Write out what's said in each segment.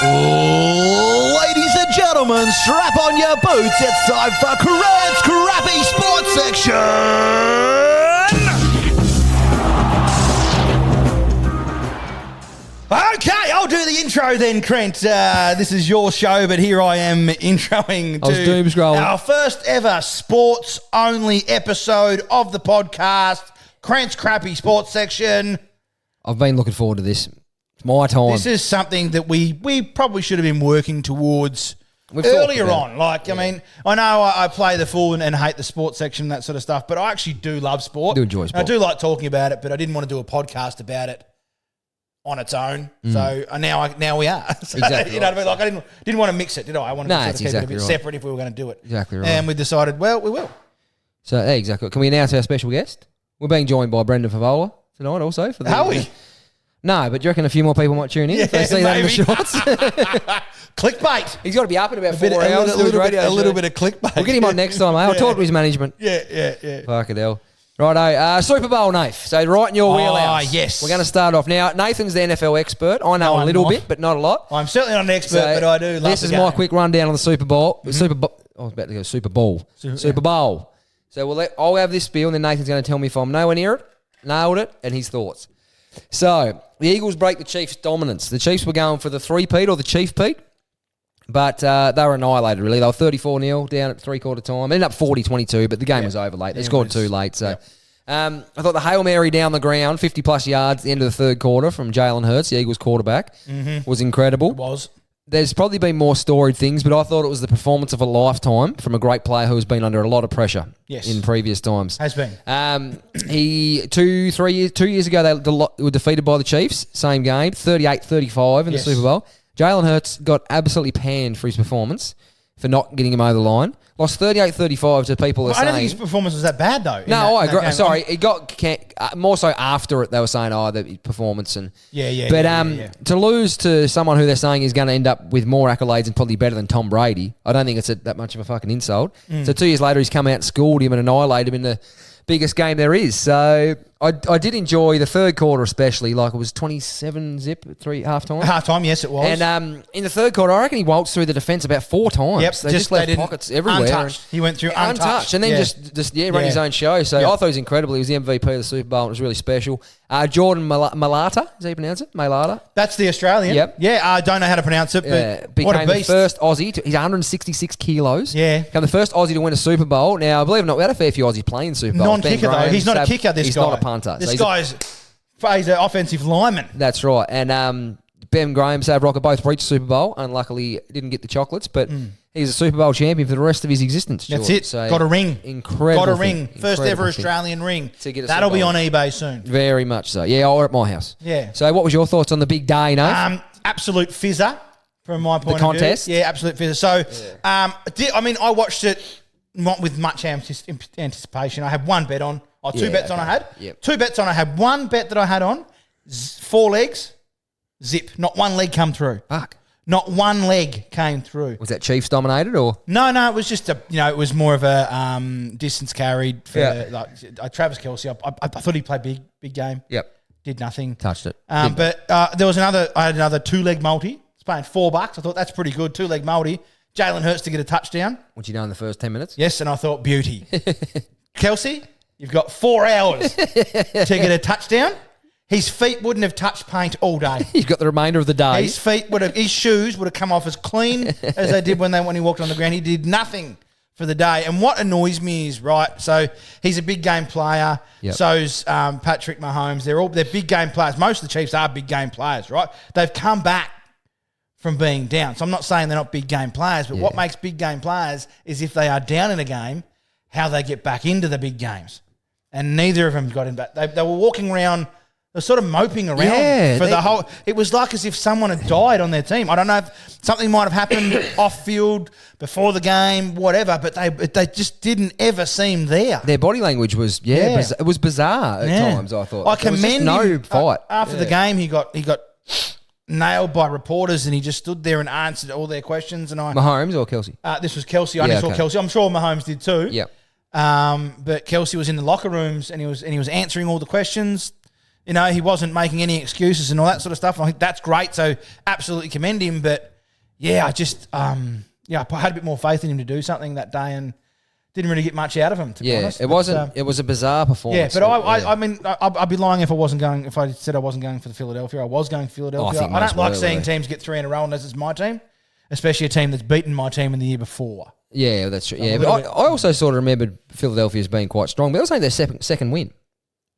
Ladies and gentlemen, strap on your boots. It's time for Crent's Crappy Sports Section. Okay, I'll do the intro then, Crent. This is your show, but here I am introing to our first ever sports-only episode of the podcast, Crent's Crappy Sports Section. I've been looking forward to this. It's my time. This is something that we probably should have been working towards earlier on. Like, yeah. I mean, I know I play the fool and hate the sports section and that sort of stuff, but I actually do love sport. I do enjoy sport. I do like talking about it, but I didn't want to do a podcast about it on its own. So now we are. So, exactly. You know what I mean? Like, I didn't want to mix it, did I? I wanted to sort of keep it a bit separate if we were going to do it. Exactly right. And we decided, well, we will. So, exactly. Can we announce our special guest? We're being joined by Brendan Favola tonight also. Are we? No, but do you reckon a few more people might tune in if they see that in the shorts? Clickbait. He's got to be up in about 4 hours. A little bit of clickbait. We'll get him on next time, mate. I'll talk to his management. Yeah. Fucking hell. Righto, Super Bowl, Nath. So right in your wheelhouse. Oh, yes. We're going to start off. Now, Nathan's the NFL expert. I know a little bit, but not a lot. I'm certainly not an expert, but I do love this is my quick rundown on the Super Bowl. I was about to go Super Bowl. Super Bowl. So I'll have this spiel, and then Nathan's going to tell me if I'm nowhere near it, nailed it, and his thoughts. So, the Eagles break the Chiefs' dominance. The Chiefs were going for the three-peat or the chief-peat, but they were annihilated, really. They were 34-0 down at three-quarter time. Ended up 40-22, but the game was over late. They scored too late. So, I thought the Hail Mary down the ground, 50-plus yards at the end of the third quarter from Jalen Hurts, the Eagles quarterback, was incredible. It was. There's probably been more storied things, but I thought it was the performance of a lifetime from a great player who has been under a lot of pressure in previous times. Has been. He 2 years ago they were defeated by the Chiefs, same game, 38-35 in the Super Bowl. Jalen Hurts got absolutely panned for his performance for not getting him over the line. Lost 38-35 to people I don't think his performance was that bad, though. No, I agree. Sorry, it got more so after it. They were saying, the performance and But to lose to someone who they're saying is going to end up with more accolades and probably better than Tom Brady, I don't think it's that much of a fucking insult. So 2 years later, he's come out and schooled him and annihilated him in the biggest game there is. So I did enjoy the third quarter especially. Like it was 27-zip at halftime. Halftime, yes, it was. And in the third quarter, I reckon he waltzed through the defence about 4 times. Yep, they just left pockets everywhere. Untouched. He went through untouched. And then just ran his own show. So I thought he was incredible. He was the MVP of the Super Bowl. It was really special. Jordan Mailata, is that how you pronounce it? Mailata? That's the Australian. Yep. Yeah, I don't know how to pronounce it, but became what a beast. The first Aussie. He's 166 kilos. Yeah. Became the first Aussie to win a Super Bowl. Now, believe it or not, we had a fair few Aussies playing Super Bowl. Non-kicker, though. He's not a kicker, this guy. He's not a punter. This guy's he's an offensive lineman. That's right. And Ben Graham, Sav Rocker both reached Super Bowl. Unluckily, didn't get the chocolates, but he's a Super Bowl champion for the rest of his existence. That's it. So got a ring. Incredible. Got a ring. First ever Australian ring. That'll be on eBay soon. Very much so. Yeah, or at my house. Yeah. So what was your thoughts on the big day, Nate? Absolute fizzer from my point of view. The contest? Yeah, absolute fizzer. So, I watched it not with much anticipation. I had one bet on. Two bets on I had. Yep. 2 bets on I had. One bet that I had on, 4 legs, zip. Not one leg come through. Fuck. Not one leg came through. Was that Chiefs dominated or? No, it was just it was more of a distance carried for Travis Kelce. I thought he played big game. Yep. Did nothing. Touched it. But there was I had another 2-leg multi. It's paying $4. I thought that's pretty good. 2-leg multi. Jalen Hurts to get a touchdown. What you done in the first 10 minutes? Yes, and I thought beauty. Kelce, you've got 4 hours to get a touchdown. His feet wouldn't have touched paint all day. You've got the remainder of the day. His shoes would have come off as clean as they did when he walked on the ground. He did nothing for the day. And what annoys me is, right, so he's a big game player. Yep. So's Patrick Mahomes. They're big game players. Most of the Chiefs are big game players, right? They've come back from being down. So I'm not saying they're not big game players, but what makes big game players is if they are down in a game, how they get back into the big games. And neither of them got in back. They were walking around, they're sort of moping around for the whole. It was like as if someone had died on their team. I don't know if something might have happened off field before the game, whatever, but they just didn't ever seem there. Their body language was it was bizarre at times. I thought I commend no him. fight After the game. He got nailed by reporters, and he just stood there and answered all their questions. And Mahomes or Kelce? This was Kelce. I only saw Kelce. I'm sure Mahomes did too. Yeah. But Kelce was in the locker rooms, and he was answering all the questions. You know, he wasn't making any excuses and all that sort of stuff. I think that's great. So absolutely commend him. But I just I had a bit more faith in him to do something that day, and didn't really get much out of him. To be honest, it wasn't. It was a bizarre performance. Yeah, but I mean, I'd be lying if I wasn't going. If I said I wasn't going for the Philadelphia, I was going for Philadelphia. I don't like seeing teams get 3 in a row unless it's my team, especially a team that's beaten my team in the year before. Yeah, that's true. Yeah, but I also sort of remembered Philadelphia as being quite strong. But it was only their second win.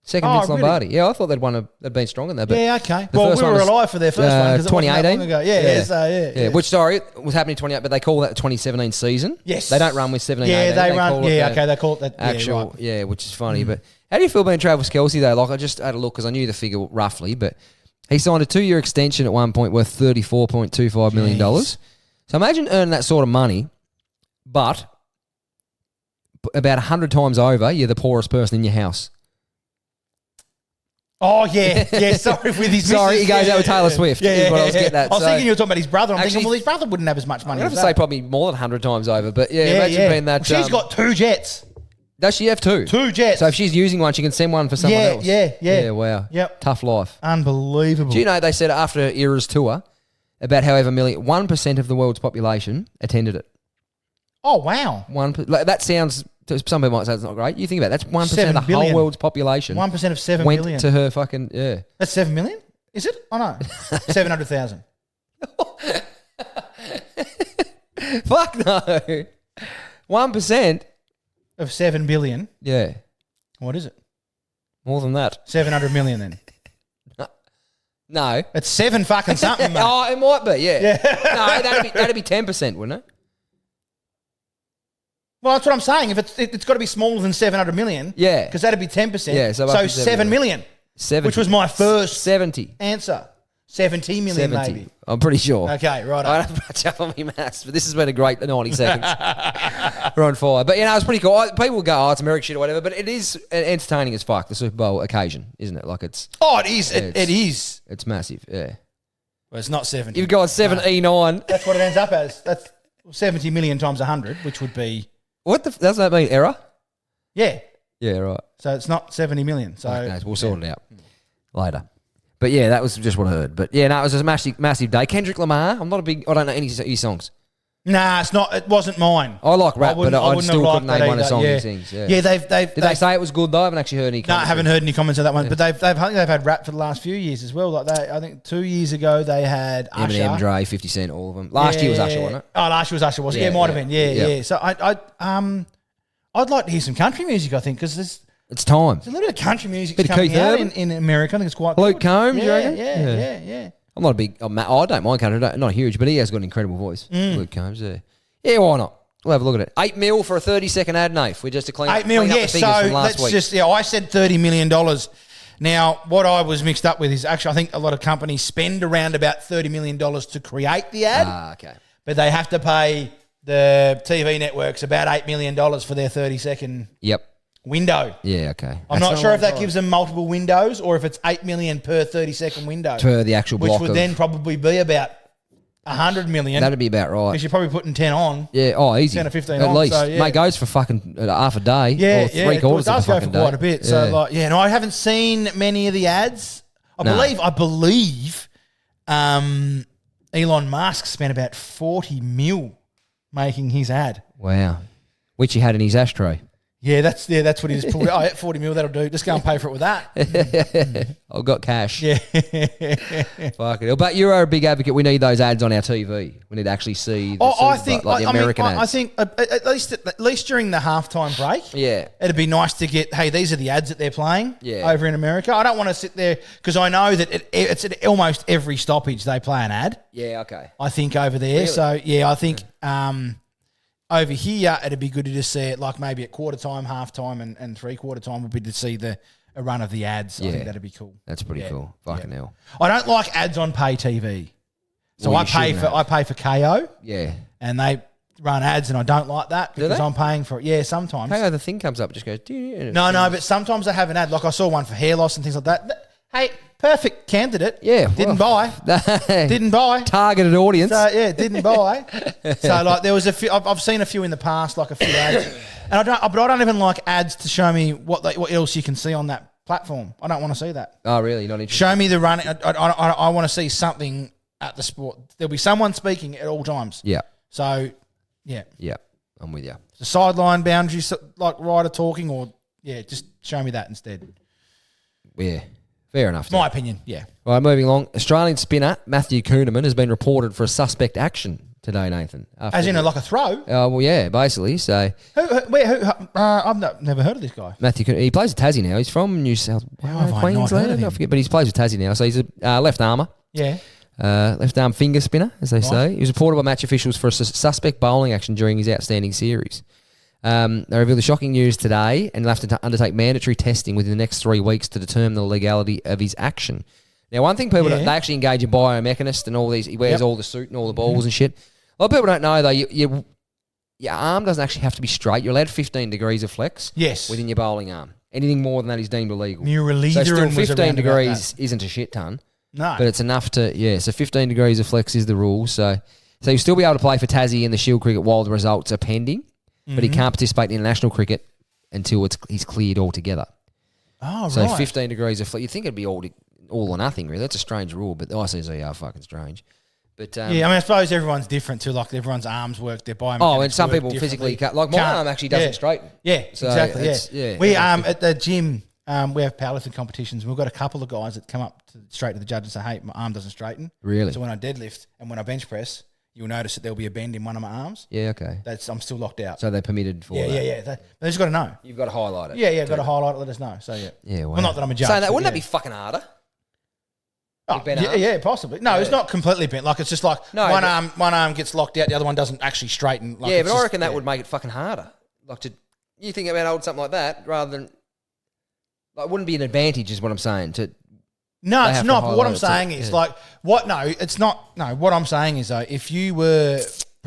Second Vince Lombardi. Really? Yeah, I thought they'd been stronger than that. Yeah, okay. Well, we were alive for their first one because 2018. Yeah. Which, sorry, it was happening 28, but they call that the 2017 season. Yes. They don't run with 17, Yeah, 18. they run. Yeah, okay, they call it that. Actual, yeah, which is funny. But how do you feel being Travis Kelce, though? Like, I just had a look because I knew the figure roughly, but he signed a 2-year extension at one point worth $34.25 million. So imagine earning that sort of money, but about 100 times over, you're the poorest person in your house. Oh, yeah. Sorry, with his Sorry, he goes out with Taylor Swift. Yeah. What I was getting at. I was thinking you were talking about his brother. I'm Actually, thinking, well, his brother wouldn't have as much money. I have to say probably more than 100 times over, but imagine being that. Well, she's got 2 jets. Does she have 2? 2 jets. So if she's using one, she can send one for someone else. Yeah. Yeah, wow. Yep. Tough life. Unbelievable. Do you know they said after Era's tour, about however 1% of the world's population attended it. Oh, wow. That sounds, some people might say it's not great. You think about it, that's 1% of the whole world's population. 1% of 7 went billion. to her fucking, yeah. That's 7 million? Is it? Oh, no. 700,000. Fuck no. 1%? Of 7 billion? Yeah. What is it? More than that. 700 million then? No. It's 7 fucking something, mate. Oh, it might be, yeah. No, that'd be 10%, wouldn't it? Well, that's what I'm saying. If it's got to be smaller than 700 million. Yeah. Because that'd be 10%. Yeah, so 7 million. 70. Which was my first 70 answer. 70 million, 70. maybe. I'm pretty sure. Okay, right. I don't brush up on my maths, but this has been a great 90 seconds. We're on fire. But, it's pretty cool. People go, it's American shit or whatever, but it is entertaining as fuck, the Super Bowl occasion, isn't it? Like it's... Oh, it is. It is. It's massive, yeah. Well, it's not 70. You've got 79. That's what it ends up as. That's 70 million times 100, which would be... What does that mean? Error? Yeah. Yeah, right. So it's not 70 million. So okay, we'll sort it out later. But yeah, that was just what I heard. But yeah, no, it was a massive day. Kendrick Lamar, I don't know any of his songs. Nah, it's not. It wasn't mine. I like rap, but I still couldn't name one of the songs he sings. Yeah, they've Did they say it was good though? I haven't actually heard any comments. No, I haven't heard any comments on that one. Yeah. But I think they've had rap for the last few years as well. Like I think 2 years ago they had Usher. Eminem, Dre, 50 Cent, all of them. Last year was Usher, wasn't it? Oh, last year was Usher, wasn't it? Yeah, it might have been. Yeah. So I'd like to hear some country music, I think, because it's time. There's a little bit of country music bit coming of out in America. I think it's quite Luke good. Combs, you reckon? Yeah. I'm not a big... I don't mind country. Not huge, but he has got an incredible voice. Luke Combs, yeah. Yeah, why not? We'll have a look at it. 8 mil for a 30-second ad, Nath. We just to clean 8 mil, up the figures from last week. I said $30 million. Now, what I was mixed up with is actually I think a lot of companies spend around about $30 million to create the ad. Ah, okay. But they have to pay the TV networks about $8 million for their 30-second window. Yeah, okay. I'm not sure if that gives them multiple windows or if it's $8 million per 30-second window. Per the actual block. Which would then probably be about $100 million. That'd be about right. Because you're probably putting 10 on. Yeah, easy. 10 or 15 at on. least. So, yeah. Mate, goes for fucking half a day. Yeah, or three quarters it does of a go fucking for quite a bit. Yeah. So, I haven't seen many of the ads. I believe Elon Musk spent about 40 mil making his ad. Wow. Which he had in his ashtray. Yeah, that's what he just pulled out. 40 mil, that'll do. Just go and pay for it with that. I've got cash. Yeah. Fuck it. But you're a big advocate. We need those ads on our TV. We need to actually see the American ads. I think at least during the halftime break, it'd be nice to get, hey, these are the ads that they're playing over in America. I don't want to sit there because I know that it's at almost every stoppage they play an ad. Yeah, okay. I think over there. Really? So, I think over here, it'd be good to just see it like maybe at quarter time, half time, and three-quarter time would be to see a run of the ads. I think that'd be cool. That's pretty cool. Fucking hell. I don't like ads on pay TV. So I pay for KO. Yeah. And they run ads and I don't like that because I'm paying for it. Yeah, sometimes. KO, the thing comes up, it just goes... No, but sometimes they have an ad. Like I saw one for hair loss and things like that. Hey, perfect candidate. Yeah. Didn't buy. Didn't buy. Targeted audience. So, didn't buy. So, like, there was a few... I've seen a few in the past, like a few ads. And I don't even like ads to show me what else you can see on that platform. I don't want to see that. Oh, really? Not interested? Show me the run. I want to see something at the sport. There'll be someone speaking at all times. Yeah. So, yeah. Yeah. I'm with you. The sideline boundaries, like Ryder talking, or, just show me that instead. Yeah. Fair enough. My opinion, yeah. All right, moving along. Australian spinner Matthew Kuhneman has been reported for a suspect action today, Nathan. As in like a throw? Well, yeah, basically. So I've never heard of this guy. Matthew Kuhneman, he plays with Tassie now. He's from New South Wales, Queensland. I forget, but he plays with Tassie now. So he's a left armer. Yeah. Left arm finger spinner, as they say. He was reported by match officials for a suspect bowling action during his outstanding series. They revealed the shocking news today, and he'll have to undertake mandatory testing within the next 3 weeks to determine the legality of his action. Now, one thing people they actually engage a biomechanist and all these. He wears all the suit and all the balls and shit. A lot of people don't know though. Your arm doesn't actually have to be straight. You're allowed 15 degrees of flex. Yes. Within your bowling arm. Anything more than that is deemed illegal. So still 15 degrees isn't a shit ton. No. But it's enough to, so 15 degrees of flex is the rule. So you'll still be able to play for Tassie in the Shield cricket while the results are pending, but he can't participate in international cricket until he's cleared altogether. Oh, so right. 15 degrees of flex. You'd think it'd be all or nothing, really. That's a strange rule, but the ICC are fucking strange. But I suppose everyone's different too. Like everyone's arms work, their biomechanics. Oh, and some people physically can't. Like my arm actually doesn't straighten. Yeah, So exactly. We at the gym, we have powerlifting competitions, and we've got a couple of guys that come up straight to the judge and say, "Hey, my arm doesn't straighten." Really? So when I deadlift and when I bench press, you'll notice that there'll be a bend in one of my arms. Yeah, okay. I'm still locked out. So they're permitted for that. Yeah. They just got to know. You've got to highlight it. Yeah. Got to highlight it. Let us know. So yeah. Yeah. Wow. Well, not that I'm a judge. So that but wouldn't that be fucking harder? Oh, yeah, possibly. No, it's not completely bent. Like it's just like one arm gets locked out, the other one doesn't actually straighten. Like yeah, but I reckon that would make it fucking harder. Like you think about holding something like that rather than it wouldn't be an advantage, is what I'm saying. No, it's not. But what I'm saying is what I'm saying is though, if you were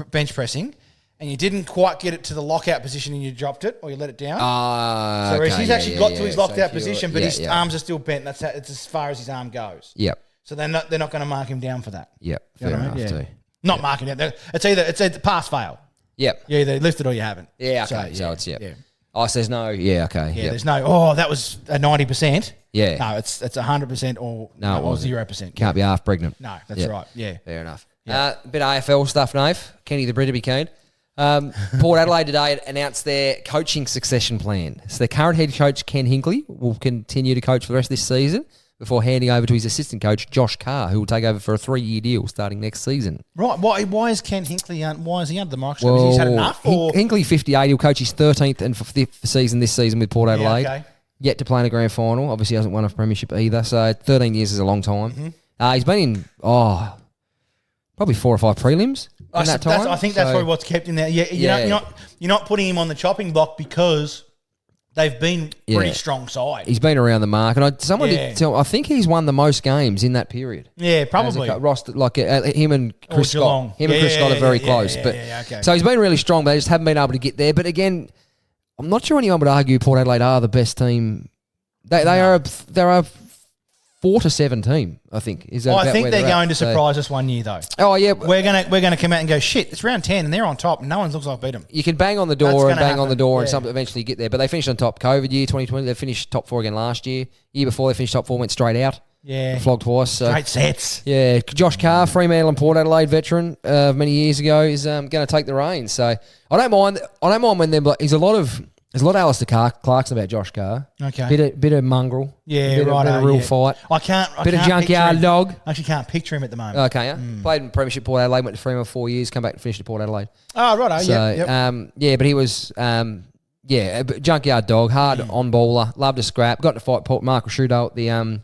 bench pressing and you didn't quite get it to the lockout position and you dropped it or you let it down. So whereas he's actually got to his locked out position, but his arms are still bent. It's as far as his arm goes. Yep. So they're not going to mark him down for that. Yep. Fair enough too. Not marking it. It's either pass fail. Yep. You either lift it or you haven't. Yeah. Okay. So it's Oh, so there's no. Yeah. Okay. Yeah. There's no. Oh, that was a 90%. Yeah. No, it's 100% or 0%. Can't be half pregnant. No, that's right. Yeah. Fair enough. Yeah. Bit of AFL stuff, Nave. Kenny the Brit to be keen. Port Adelaide today announced their coaching succession plan. So their current head coach, Ken Hinkley, will continue to coach for the rest of this season before handing over to his assistant coach, Josh Carr, who will take over for a 3-year deal starting next season. Right. Why is Ken Hinkley, why is he under the microscope? Has he had enough? Or? Hinkley, 58. He'll coach his 13th and 5th season this season with Port Adelaide. Yeah, okay. Yet to play in a grand final. Obviously hasn't won a premiership either. So 13 years is a long time. Mm-hmm. He's been in, probably 4 or 5 prelims in that time. I think that's probably what's kept him there. You're not putting him on the chopping block because they've been pretty strong side. He's been around the mark, and someone did tell. I think he's won the most games in that period. Yeah, probably. Roster him and Chris Scott. Him and Chris Scott are very close. Okay. So he's been really strong, but they just haven't been able to get there. But again, I'm not sure anyone would argue Port Adelaide are the best team. They're a 4-7 team, I think. I think they're going to surprise us one year, though. Oh yeah, we're gonna come out and go shit. It's round 10 and they're on top, and no one looks like beat them. You can bang on the door and some eventually get there, but they finished on top. COVID year 2020, they finished top 4 again last year. Year before they finished top 4, went straight out. Yeah, flogged twice. So. Great sets. Yeah, Josh Carr, Fremantle and Port Adelaide veteran many years ago, is going to take the reins. So I don't mind when they're. There's a lot of Alistair Clarkson about Josh Carr. Okay. Bit of mongrel. Yeah, bit of real fight. I can't of junkyard dog. I actually can't picture him at the moment. Okay, yeah. Played in Premiership Port Adelaide, went to Fremantle 4 years, come back and finished at Port Adelaide. Oh, right. So, but he was, a junkyard dog, hard on baller, loved to scrap, got to fight Mark Rashudo at the,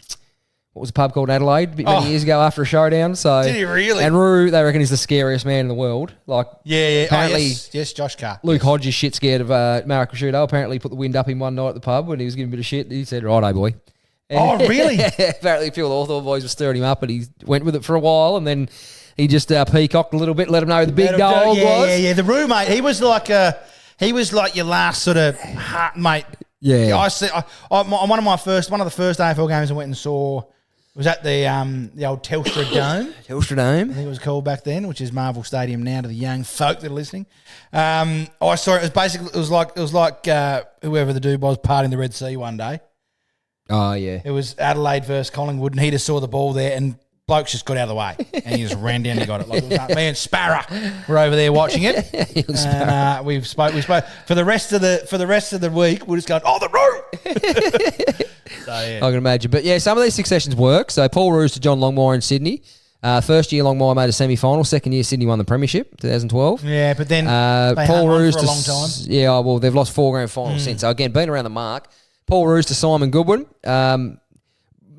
what was the pub called Adelaide many years ago after a showdown. So did he really? And Roo, they reckon he's the scariest man in the world. Like apparently, yes, Josh Carr. Luke Hodges shit scared of Mark Rashudo. Apparently, he put the wind up him one night at the pub when he was giving a bit of shit. He said, "Righto, boy." And really? Apparently, a few of the Hawthorn boys were stirring him up, and he went with it for a while, and then he just peacocked a little bit, let him know who the big dog was. Yeah. The Roo, mate. He was like your last sort of heart, mate. Yeah. I see. One of the first AFL games I went and saw. Was at the old Telstra Dome. Telstra Dome. I think it was called back then, which is Marvel Stadium now to the young folk that are listening. I saw it. It was like whoever the dude was partying the Red Sea one day. Oh yeah. It was Adelaide versus Collingwood, and he just saw the ball there, and bloke's just got out of the way and he just ran down and got it. Like, me and Sparrow were over there watching it. And we spoke for the rest of the week. We're just going, the root. So, yeah. I can imagine. But yeah, some of these successions work. So Paul Roos to John Longmire in Sydney. First year Longmire made a semi-final. Second year Sydney won the premiership, 2012. Yeah, but then Paul Roos for a long time. Yeah, well, they've lost 4 grand finals since. So again, been around the mark. Paul Roos to Simon Goodwin.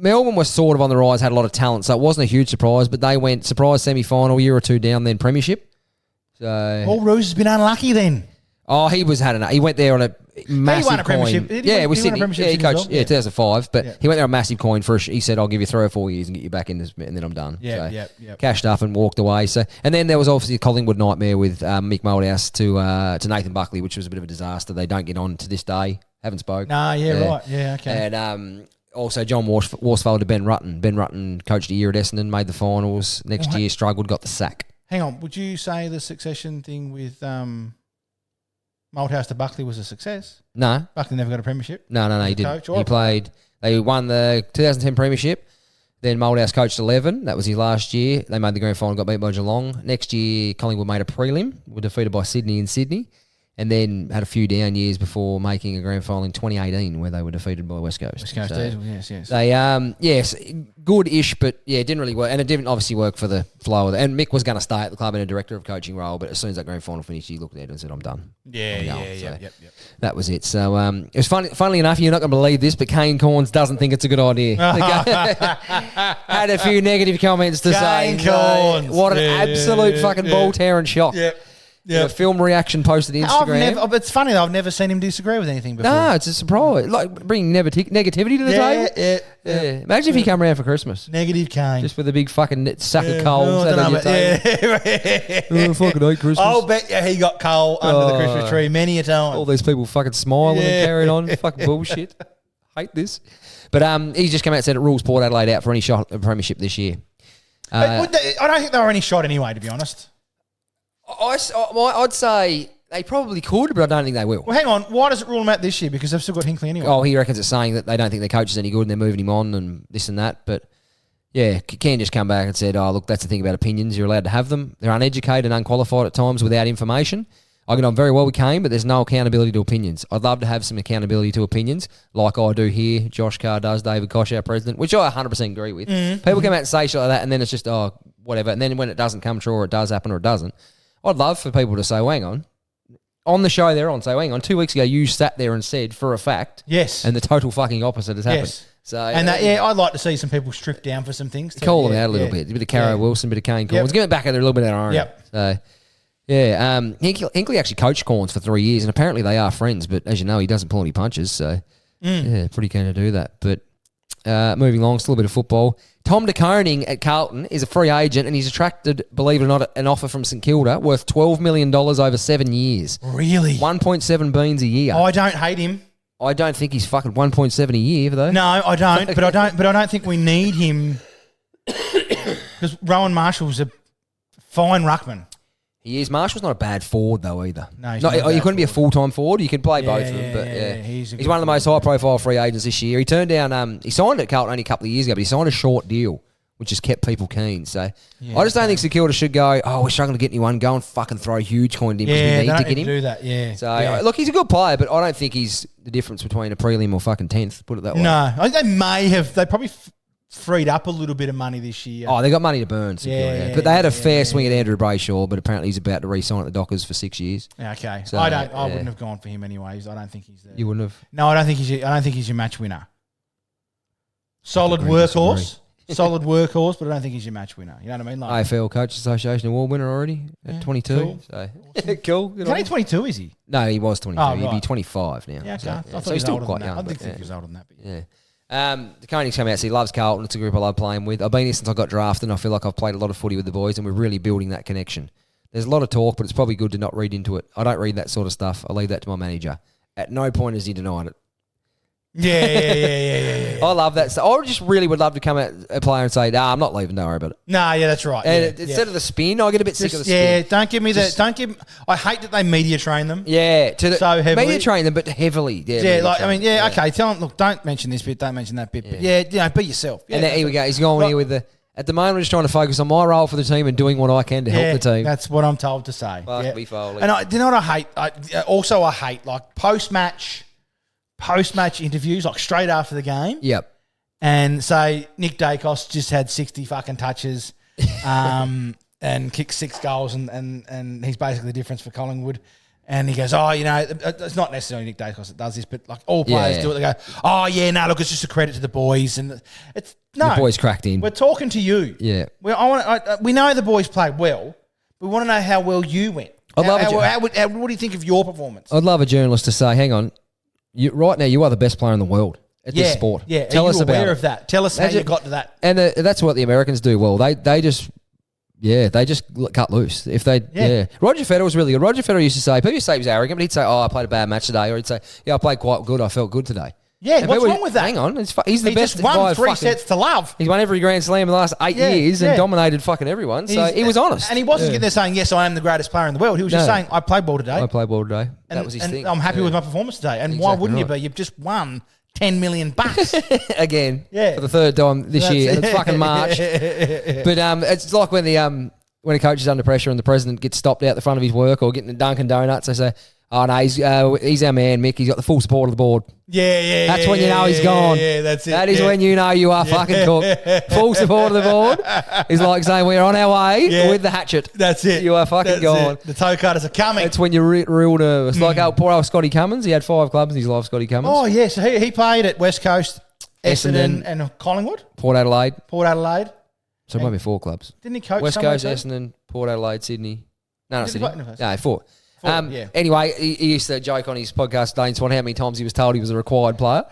Melbourne was sort of on the rise, had a lot of talent, so it wasn't a huge surprise, but they went surprise semi-final, year or two down, then premiership. So Paul Roos has been unlucky then. Oh, he went there on a massive he won a coin. premiership. Yeah, with Sydney. Yeah, he coached. Yeah, 2005. But he went there on a massive coin for. He said, "I'll give you 3 or 4 years and get you back in this, and then I'm done." Yeah, so cashed up and walked away. So, and then there was obviously a Collingwood nightmare with Mick Moldhouse to Nathan Buckley, which was a bit of a disaster. They don't get on to this day. Haven't spoke. Nah, right. Yeah, okay. And also John Worsfold to Ben Rutten. Ben Rutten coached a year at Essendon, made the finals. Next year struggled, got the sack. Hang on, would you say the succession thing with Malthouse to Buckley was a success? No. Buckley never got a premiership? No, he didn't. He played... They won the 2010 premiership. Then Malthouse coached 11. That was his last year. They made the grand final, got beat by Geelong. Next year, Collingwood made a prelim. Were defeated by Sydney in Sydney. And then had a few down years before making a grand final in 2018 where they were defeated by West Coast. West Coast Diesel, yes. They, yes, good-ish, but yeah, it didn't really work. And it didn't obviously work for the flow of it. And Mick was going to stay at the club in a director of coaching role, but as soon as that grand final finished, he looked at it and said, I'm done. Yeah. That was it. So it was funnily enough, you're not going to believe this, but Kane Corns doesn't think it's a good idea. Had a few negative comments to Kane say. Corns. What an absolute fucking ball-tearing shock. Yeah, a film reaction posted to Instagram. It's funny though, I've never seen him disagree with anything before. No, it's a surprise. Like bringing negativity to the table. Yeah. Imagine if he come around for Christmas. Negative Kane. Just with a big fucking sack of coal. Fucking hate Christmas. I'll bet you he got coal under the Christmas tree many a time. All these people fucking smiling and carrying on. Fucking bullshit. Hate this. But he's just come out and said it rules Port Adelaide out for any shot at premiership this year. I don't think they were any shot anyway, to be honest. I'd say they probably could, but I don't think they will. Well, hang on. Why does it rule them out this year? Because they've still got Hinkley anyway. Oh, he reckons it's saying that they don't think their coach is any good and they're moving him on and this and that. But, yeah, Ken just come back and said, look, that's the thing about opinions. You're allowed to have them. They're uneducated and unqualified at times without information. I get on very well with Kane, but there's no accountability to opinions. I'd love to have some accountability to opinions like I do here. Josh Carr does, David Koch, our president, which I 100% agree with. People come out and say shit like that and then it's just, whatever. And then when it doesn't come true or it does happen or it doesn't, I'd love for people to say, well, hang on the show they're on, say, well, hang on, 2 weeks ago you sat there and said for a fact. Yes. And the total fucking opposite has happened. Yes. So, I'd like to see some people stripped down for some things. Call them out a little bit. A bit of Caro Wilson, a bit of Kane Corns. Give it back at a little bit of our own. Yep. So, yeah. Hinkley actually coached Corns for 3 years, and apparently they are friends, but as you know, he doesn't pull any punches. So, yeah, pretty keen to do that. But moving along, still a bit of football. Tom de Koning at Carlton is a free agent and he's attracted, believe it or not, an offer from St Kilda worth $12 million over 7 years. Really? 1.7 beans a year. I don't hate him. I don't think he's fucking 1.7 a year though. No, I don't. But I don't think we need him because Rowan Marshall's a fine ruckman. He is. Marshall's not a bad forward though either. No, he's not not you couldn't be a full-time forward. You could play both of them. But he's one of the most high-profile free agents this year. He turned down. He signed at Carlton only a couple of years ago, but he signed a short deal, which has kept people keen. So I just don't think St Kilda should go, we're struggling to get anyone. Go and fucking throw a huge coin at him because we need to get him. Do that. Yeah. So look, he's a good player, but I don't think he's the difference between a prelim or fucking 10th. Put it that way. No, I think they may have. They probably freed up a little bit of money this year. Oh, they got money to burn. But they had a fair swing at Andrew Brayshaw, but apparently he's about to re-sign at the Dockers for 6 years. Okay, so, I wouldn't have gone for him anyways. I don't think he's there. You wouldn't have? No, I don't think he's your match winner. Solid workhorse, but I don't think he's your match winner. You know what I mean? Like AFL Coach Association award winner already at 22. Cool. So cool. He's only 22, is he? No, he was 22. Oh, He'd be 25 now. Yeah, okay. I thought so he was still older quite than that. young. I didn't think he was older than that. But yeah. The Koning's come out and said he loves Carlton. It's a group I love playing with. I've been here since I got drafted and I feel like I've played a lot of footy with the boys and we're really building that connection. There's a lot of talk, but it's probably good to not read into it. I don't read that sort of stuff. I leave that to my manager. At no point has he denied it. Yeah. I love that stuff. I just really would love to come at a player and say, I'm not leaving, don't worry about it. Nah, yeah, that's right. And instead of the spin, I get a bit sick of the spin. Yeah, don't give me that. I hate that they media train them. Yeah, so heavily. Media train them, but heavily. Okay, tell them, look, don't mention this bit, don't mention that bit. But be yourself. And then here we go. He's going here with the At the moment, I'm just trying to focus on my role for the team and doing what I can to help the team. That's what I'm told to say. Fuck me, Foley. And do you know what I hate? I hate like post-match interviews, like straight after the game. Yep. And say Nick Dacos just had 60 fucking touches and kicked 6 goals and he's basically the difference for Collingwood. And he goes, it's not necessarily Nick Dacos that does this, but like all players do it. They go, look, it's just a credit to the boys. And it's no. The boys cracked in. We're talking to you. Yeah. We know the boys played well. We want to know how well you went. What do you think of your performance? I'd love a journalist to say, hang on, right now you are the best player in the world at this sport. Yeah, Tell us about aware of that? Tell us how you got to that. And that's what the Americans do well. They just cut loose. Roger Federer was really good. Roger Federer used to say, people used to say he was arrogant, but he'd say, I played a bad match today. Or he'd say, I played quite good. I felt good today. Yeah, what's wrong with that? Hang on. He's the best. He just won 3 sets to love. He's won every Grand Slam in the last 8 years and dominated fucking everyone. So he was honest. And he wasn't getting there saying, yes, I am the greatest player in the world. He was just saying, I played ball today. That was his thing. I'm happy with my performance today. And why wouldn't you be? You've just won $10 million again for the third time this year. It's fucking March. But it's like when a coach is under pressure and the president gets stopped out the front of his work or getting the Dunkin' Donuts, they say, oh, no, he's our man, Mick. He's got the full support of the board. That's when you know he's gone. Yeah, that's it. That is when you know you are fucking cooked. Full support of the board is like saying we're on our way with the hatchet. That's it. You are fucking gone. The toe cutters are coming. That's when you're real nervous. Like poor old Scotty Cummins. He had 5 clubs in his life, Scotty Cummins. Oh, yeah. So he played at West Coast, Essendon and Collingwood. Port Adelaide. So it might be 4 clubs. Didn't he coach West Coast, Essendon, Port Adelaide, Sydney. No, not Sydney. No, 4. Anyway, he used to joke on his podcast, Dane Swan, how many times he was told he was a required player.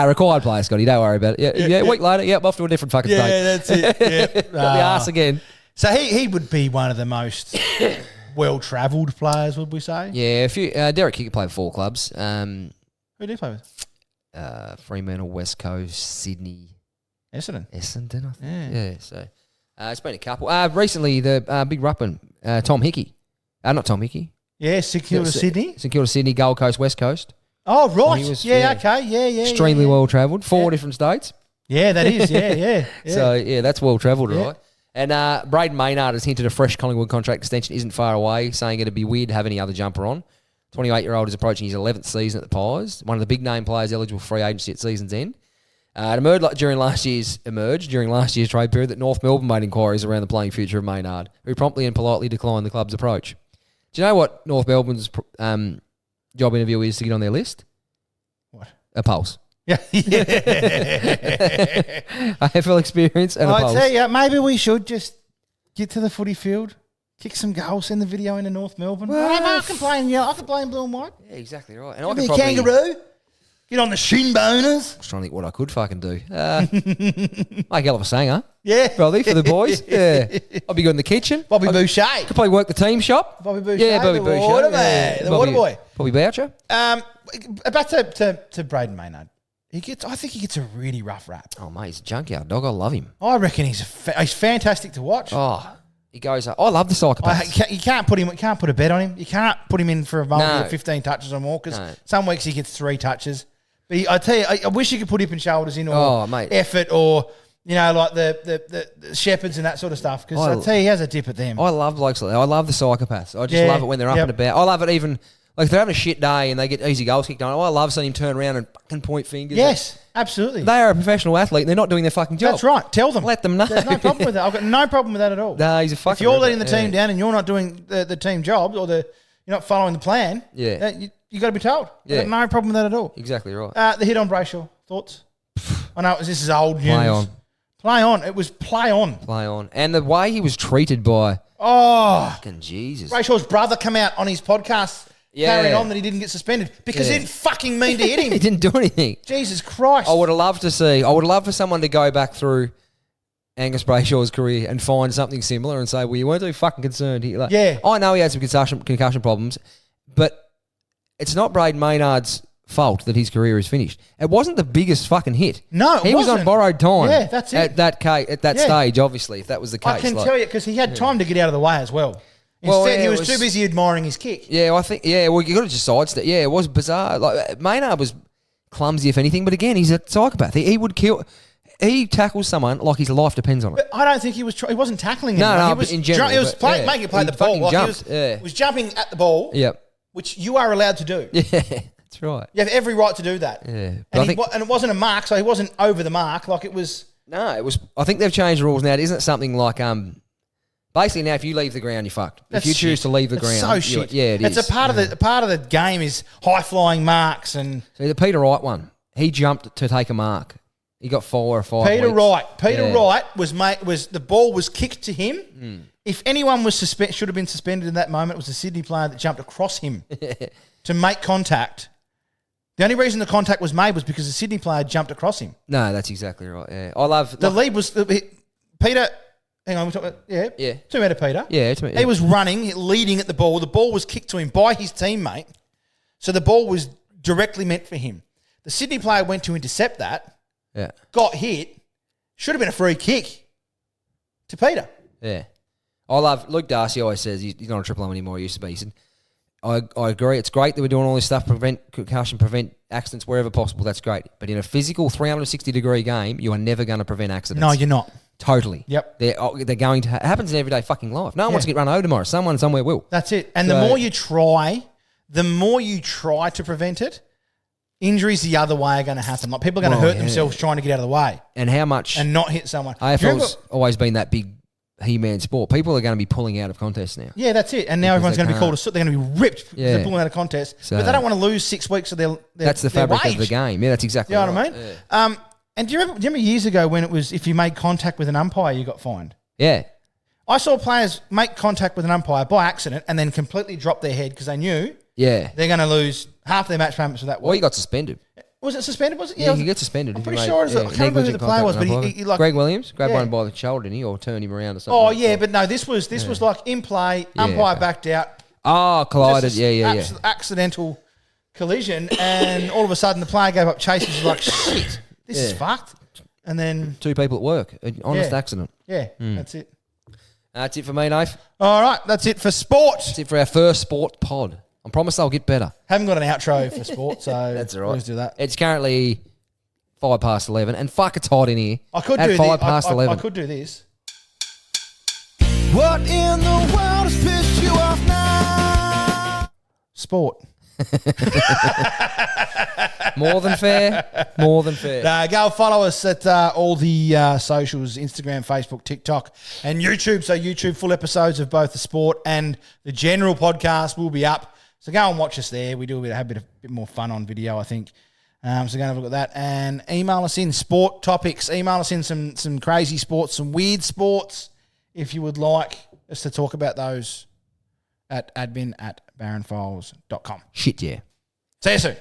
Required player, Scotty. Don't worry about it. A week later, off to a different fucking state. Yeah, that's it. Yeah. The arse again. So he would be one of the most well-travelled players, would we say? Yeah, a few. Derek Kicker played 4 clubs. Who did he play with? Fremantle, West Coast, Sydney. Essendon, I think. Yeah, so... it's been a couple. Recently, the big ruckman, Tom Hickey. Not Tom Hickey. Yeah, St Kilda, Sydney. St Kilda, Sydney, Gold Coast, West Coast. Oh, right. Okay. Yeah. Extremely well travelled. 4 different states. Yeah, that is. Yeah. So, that's well travelled, right? And Braden Maynard has hinted a fresh Collingwood contract extension isn't far away, saying it'd be weird to have any other jumper on. 28-year-old is approaching his 11th season at the Pies. One of the big-name players eligible for free agency at season's end. It emerged during last year's trade period that North Melbourne made inquiries around the playing future of Maynard, who promptly and politely declined the club's approach. Do you know what North Melbourne's job interview is to get on their list? What? A pulse. Yeah. AFL experience and a pulse. I tell you, maybe we should just get to the footy field, kick some goals, send the video into North Melbourne. I can play in blue and white. Yeah, exactly right. And I can probably... kangaroo. Get on the shin boners. I was trying to think what I could fucking do. Make a hell of a singer. Yeah. Probably for the boys. Yeah. I'll be good in the kitchen. Bobby Boucher. Could probably work the team shop. Bobby Boucher. Yeah, Bobby Boucher. The water man. The water boy. Bobby Boucher. Back to Braden Maynard. I think he gets a really rough rap. Oh, mate, he's a junkyard dog. I love him. I reckon he's fantastic to watch. Oh, he goes. I love the psychopath. You can't put a bet on him. You can't put him in for a multi 15 touches or more because some weeks he gets 3 touches. But I tell you, I wish you could put hip and shoulders in or effort or, like the Shepherds and that sort of stuff because I tell you, he has a dip at them. I love blokes like that. I love the psychopaths. I just love it when they're up and about. I love it even, like if they're having a shit day and they get easy goals kicked on. I love seeing him turn around and fucking point fingers. Yes, absolutely. They are a professional athlete and they're not doing their fucking job. That's right. Tell them. Let them know. There's no problem with that. I've got no problem with that at all. No, he's a fucking... If you're letting the team down and you're not doing the team job or you're not following the plan, you got to be told. Yeah. I've got no problem with that at all. Exactly right. The hit on Brayshaw. Thoughts? I know this is old news. Play on. It was play on. Play on. And the way he was treated by... Oh. Fucking Jesus. Brayshaw's brother come out on his podcast carrying on that he didn't get suspended because he didn't fucking mean to hit him. He didn't do anything. Jesus Christ. I would have loved for someone to go back through Angus Brayshaw's career and find something similar and say, well, you weren't too fucking concerned here. I know he had some concussion problems, but it's not Braden Maynard's fault that his career is finished. It wasn't the biggest fucking hit. No, he was on borrowed time. Yeah, that's it. At that stage, obviously, if that was the case. I can tell you because he had time to get out of the way as well. Instead, he was too busy admiring his kick. Yeah, you got to just sidestep. Yeah, it was bizarre. Like Maynard was clumsy, if anything. But again, he's a psychopath. He would kill. He tackles someone like his life depends on it. But I don't think he was. He wasn't tackling No, anyone. no, He but was in general, He was but, playing, yeah. making it play He the ball. fucking Like jumped, he was jumping at the ball, Yep. which you are allowed to do. Yeah, that's right. You have every right to do that. Yeah. But And it wasn't a mark, so he wasn't over the mark. Like it was. No, it was. I think they've changed the rules now. Isn't it something like basically now if you leave the ground, you're fucked. If you choose to leave the ground, so shit. Yeah, it is. It's a part of the game is high flying marks and See the Peter Wright one. He jumped to take a mark. He got 4 or 5 Peter weeks. Wright. Peter Yeah. Wright was the ball was kicked to him. If anyone was should have been suspended in that moment, it was the Sydney player that jumped across him to make contact. The only reason the contact was made was because the Sydney player jumped across him. No, that's exactly right. Yeah, I love The lead was Peter. Hang on, we're talking about, Yeah. 2 metre Peter. Yeah, it's me. He was running, leading at the ball. The ball was kicked to him by his teammate, so the ball was directly meant for him. The Sydney player went to intercept that, Yeah. got hit, should have been a free kick to Peter. Yeah. I love Luke Darcy always says he's not a triple M anymore. He used to be. He said, I agree. It's great that we're doing all this stuff, prevent concussion, prevent accidents wherever possible. That's great. But in a physical 360-degree game, you are never going to prevent accidents. No, you're not. Totally. Yep. They're going to... It happens in everyday fucking life. No one wants to get run over tomorrow. Someone somewhere will. That's it. And the more you try to prevent it, injuries the other way are going to happen. Like people are going to hurt themselves trying to get out of the way And how much... and not hit someone. AFL's always been that big He-Man sport. People are going to be pulling out of contests now. Yeah, that's it. And now everyone's going to be called they're going to be ripped because they're pulling out of contests. So- but they don't want to lose 6 weeks of their That's the fabric wage. of the game. Yeah, that's exactly You know right. what I mean? And do you remember years ago when it was if you made contact with an umpire, you got fined? Yeah. I saw players make contact with an umpire by accident and then completely drop their head because they knew Yeah. they're going to lose half their match payments for that. Well, he got suspended. Was it suspended? Was it? Yeah, you get suspended. I'm if you pretty made- sure it was. I can't remember who the negligent player was, contact but with an he umpire. like Greg Williams grabbed Yeah. one by the shoulder, didn't he, or turned him around or something. Oh like yeah, that. but no, this was like in play. Umpire backed out. Oh, collided. Just Yeah. Accidental collision, and all of a sudden the player gave up chase. He's like, shit, this is fucked. And then 2 people at work. An honest accident. that's it. That's it for me, Dave. All right, that's it for sport. That's it for our first sport pod. I promise I'll get better. Haven't got an outro for sport, so That's all right. Let's do that. It's currently 11:05, and fuck, it's hot in here. I could at do 11:05. I could do this. What in the world has pissed you off now? Sport. More than fair. More than fair. Go follow us at all the socials, Instagram, Facebook, TikTok, and YouTube. So YouTube full episodes of both the sport and the general podcast will be up. So go and watch us there. We do have a bit more fun on video, I think. So go and have a look at that. And email us in sport topics. Email us in some crazy sports, some weird sports, if you would like us to talk about those at admin@barronfiles.com. Shit, yeah. See you soon.